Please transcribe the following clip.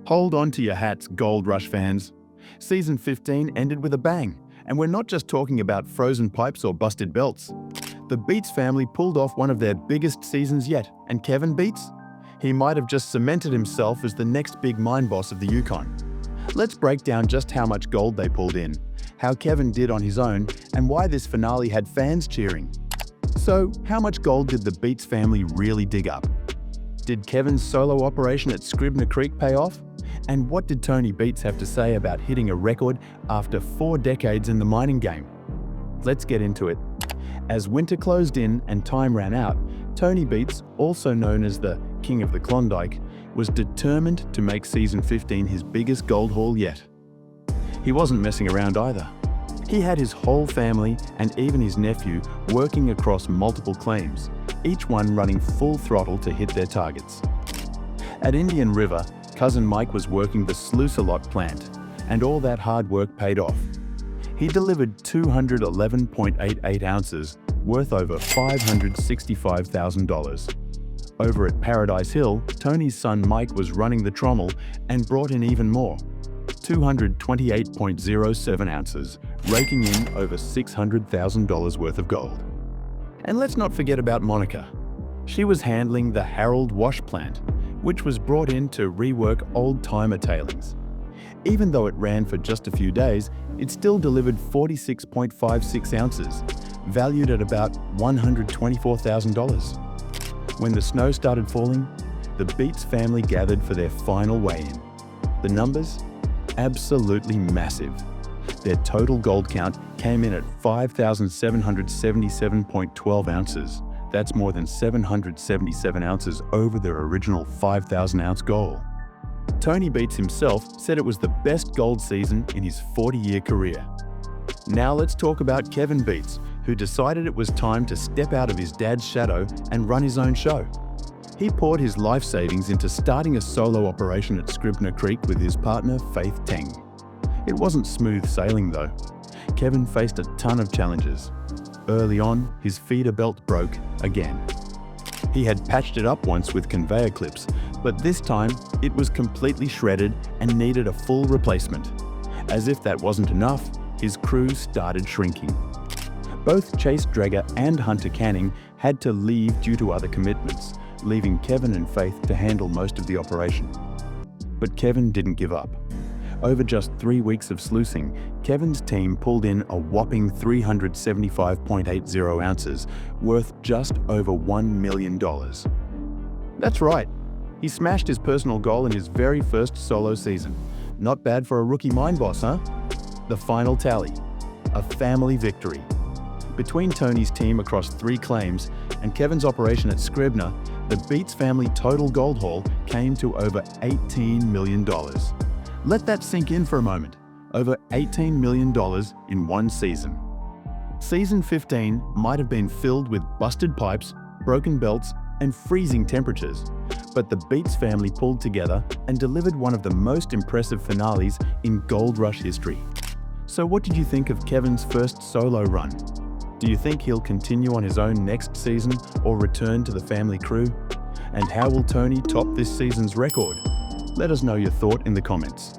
Hold on to your hats, Gold Rush fans. Season 15 ended with a bang, and we're not just talking about frozen pipes or busted belts. The Beets family pulled off one of their biggest seasons yet, and Kevin Beets? He might have just cemented himself as the next big mine boss of the Yukon. Let's break down just how much gold they pulled in, how Kevin did on his own, and why this finale had fans cheering. So, how much gold did the Beets family really dig up? Did Kevin's solo operation at Scribner Creek pay off? And what did Tony Beets have to say about hitting a record after 4 decades in the mining game? Let's get into it. As winter closed in and time ran out, Tony Beets, also known as the King of the Klondike, was determined to make Season 15 his biggest gold haul yet. He wasn't messing around either. He had his whole family and even his nephew working across multiple claims, each one running full throttle to hit their targets. At Indian River, cousin Mike was working the Sluice-a-Lot plant, and all that hard work paid off. He delivered 211.88 ounces, worth over $565,000. Over at Paradise Hill, Tony's son Mike was running the trommel and brought in even more, 228.07 ounces, raking in over $600,000 worth of gold. And let's not forget about Monica. She was handling the Harold Wash plant, which was brought in to rework old-timer tailings. Even though it ran for just a few days, it still delivered 46.56 ounces, valued at about $124,000. When the snow started falling, the Beets family gathered for their final weigh-in. The numbers? Absolutely massive. Their total gold count came in at 5,777.12 ounces. That's more than 777 ounces over their original 5,000-ounce goal. Tony Beets himself said it was the best gold season in his 40-year career. Now let's talk about Kevin Beets, who decided it was time to step out of his dad's shadow and run his own show. He poured his life savings into starting a solo operation at Scribner Creek with his partner Faith Teng. It wasn't smooth sailing though. Kevin faced a ton of challenges. Early on, his feeder belt broke again. He had patched it up once with conveyor clips, but this time it was completely shredded and needed a full replacement. As if that wasn't enough, his crew started shrinking. Both Chase Dreger and Hunter Canning had to leave due to other commitments, leaving Kevin and Faith to handle most of the operation. But Kevin didn't give up. Over just 3 weeks of sluicing, Kevin's team pulled in a whopping 375.80 ounces, worth just over $1 million. That's right, he smashed his personal goal in his very first solo season. Not bad for a rookie mine boss, huh? The final tally, a family victory. Between Tony's team across 3 claims and Kevin's operation at Scribner, the Beets family total gold haul came to over $18 million. Let that sink in for a moment. Over $18 million in one season. Season 15 might have been filled with busted pipes, broken belts, and freezing temperatures, but the Beets family pulled together and delivered one of the most impressive finales in Gold Rush history. So what did you think of Kevin's first solo run? Do you think he'll continue on his own next season or return to the family crew? And how will Tony top this season's record? Let us know your thought in the comments.